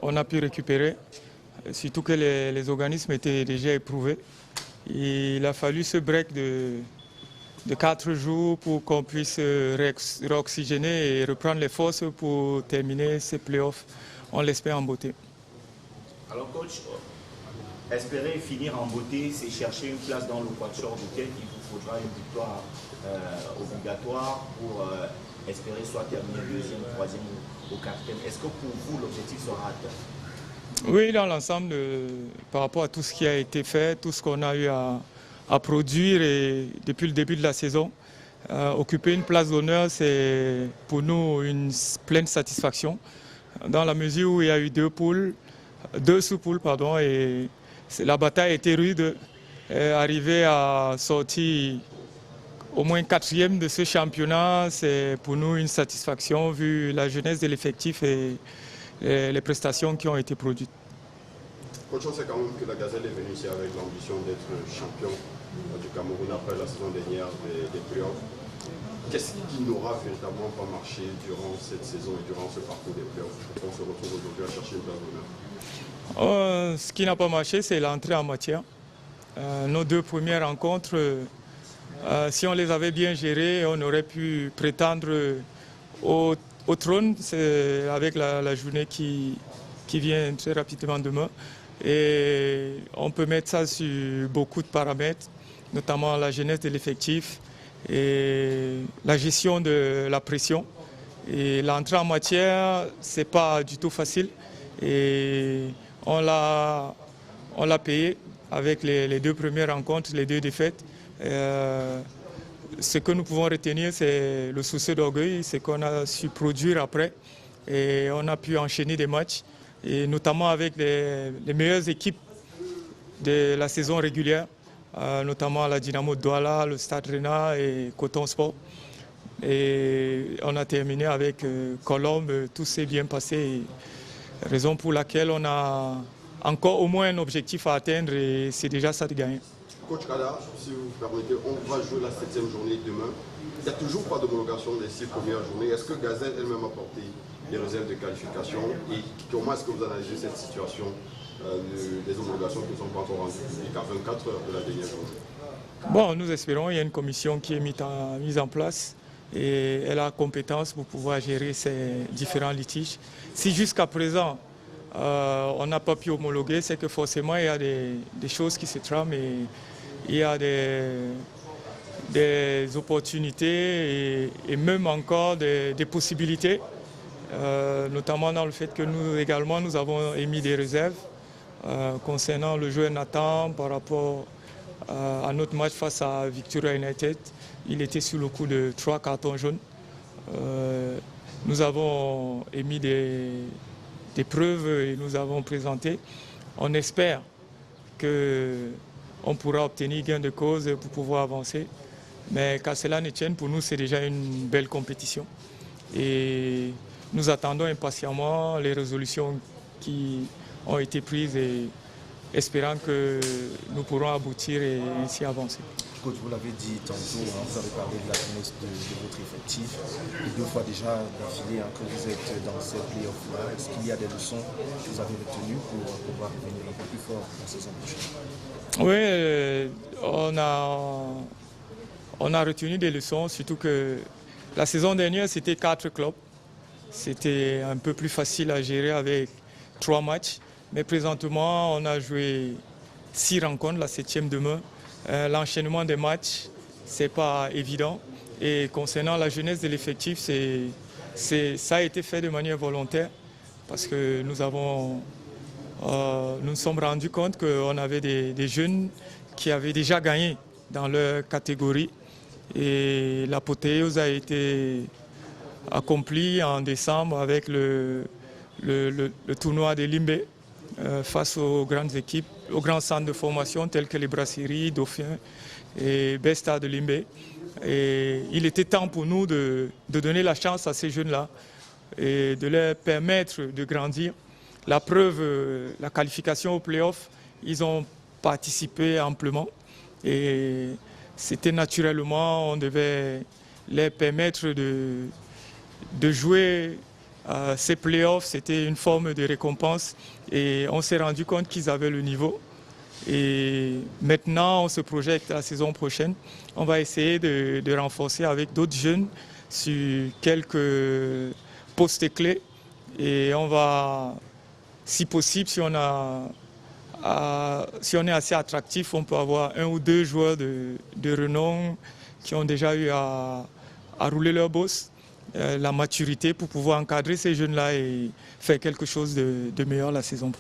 on a pu récupérer, surtout que les organismes étaient déjà éprouvés. Il a fallu ce break de 4 jours pour qu'on puisse réoxygéner et reprendre les forces pour terminer ces playoffs, on l'espère en beauté. Alors coach, espérer finir en beauté, c'est chercher une place dans le quatuor duquel il vous faudra une victoire obligatoire pour espérer soit terminer deuxième, troisième ou quatrième. Est-ce que pour vous l'objectif sera atteint? Oui, dans l'ensemble, par rapport à tout ce qui a été fait, tout ce qu'on a eu à produire et depuis le début de la saison, occuper une place d'honneur, c'est pour nous une pleine satisfaction, dans la mesure où il y a eu deux sous-poules, et la bataille a été rude. Arriver à sortir au moins 4e de ce championnat, c'est pour nous une satisfaction vu la jeunesse de l'effectif et les prestations qui ont été produites. Coach, on sait quand même que la Gazelle est venue ici avec l'ambition d'être champion du Cameroun après la saison dernière des playoffs. Qu'est-ce qui n'aura véritablement pas marché durant cette saison et durant ce parcours des playoffs pour qu'on se retrouve aujourd'hui à chercher une place d'honneur? Ce qui n'a pas marché, c'est l'entrée en matière. Nos 2 premières rencontres, si on les avait bien gérées, on aurait pu prétendre au trône avec la journée qui vient très rapidement demain. Et on peut mettre ça sur beaucoup de paramètres, notamment la jeunesse de l'effectif et la gestion de la pression. Et l'entrée en matière, c'est pas du tout facile. Et on l'a payé avec les 2 premières rencontres, les 2 défaites. Ce que nous pouvons retenir, c'est le souci d'orgueil, c'est qu'on a su produire après et on a pu enchaîner des matchs, et notamment avec les meilleures équipes de la saison régulière, notamment la Dynamo de Douala, le Stade Rennais et Coton Sport. Et on a terminé avec Colombe, tout s'est bien passé, raison pour laquelle on a encore au moins un objectif à atteindre et c'est déjà ça de gagner. Coach Kada, si vous permettez, on va jouer la 7e journée demain. Il n'y a toujours pas d'homologation des 6 premières journées. Est-ce que Gazelle elle-même a porté des réserves de qualification et comment est-ce que vous analysez cette situation des homologations qui ne sont pas encore rendues publiques à 24 heures de la dernière journée? Bon, nous espérons, il y a une commission qui est mise en place et elle a compétence pour pouvoir gérer ces différents litiges. Si jusqu'à présent, on n'a pas pu homologuer, c'est que forcément il y a des choses qui se trament et il y a des opportunités et même encore des possibilités, notamment dans le fait que nous également nous avons émis des réserves concernant le joueur Nathan par rapport à notre match face à Victoria United. Il était sous le coup de 3 cartons jaunes. Nous avons émis des preuves et nous avons présenté. On espère qu'on pourra obtenir gain de cause pour pouvoir avancer. Mais qu'à cela ne tienne, pour nous, c'est déjà une belle compétition. Et nous attendons impatiemment les résolutions qui ont été prises et espérant que nous pourrons aboutir et ainsi avancer. Coach, vous l'avez dit tantôt, vous avez parlé de la jeunesse de votre effectif. Et 2 fois déjà d'affilée que vous êtes dans cette play-off-là. Est-ce qu'il y a des leçons que vous avez retenues pour pouvoir revenir un peu plus fort la saison prochaine? Oui, on a retenu des leçons, surtout que la saison dernière, c'était 4 clubs. C'était un peu plus facile à gérer avec 3 matchs. Mais présentement, on a joué 6 rencontres, la 7e demain. L'enchaînement des matchs, ce n'est pas évident. Et concernant la jeunesse de l'effectif, ça a été fait de manière volontaire parce que nous nous sommes rendus compte qu'on avait des jeunes qui avaient déjà gagné dans leur catégorie. Et l'apothéose a été accomplie en décembre avec le tournoi de Limbé. Face aux grandes équipes, aux grands centres de formation tels que les Brasseries, Dauphin et Besta de Limbé. Et il était temps pour nous de donner la chance à ces jeunes-là et de leur permettre de grandir. La preuve, la qualification au play-off, ils ont participé amplement et c'était naturellement, on devait leur permettre de jouer ces playoffs, c'était une forme de récompense et on s'est rendu compte qu'ils avaient le niveau. Et maintenant, on se projette la saison prochaine. On va essayer de renforcer avec d'autres jeunes sur quelques postes clés. Et on va, si possible, si on est assez attractif, on peut avoir 1 ou 2 joueurs de renom qui ont déjà eu à rouler leur boss, la maturité pour pouvoir encadrer ces jeunes-là et faire quelque chose de meilleur la saison prochaine.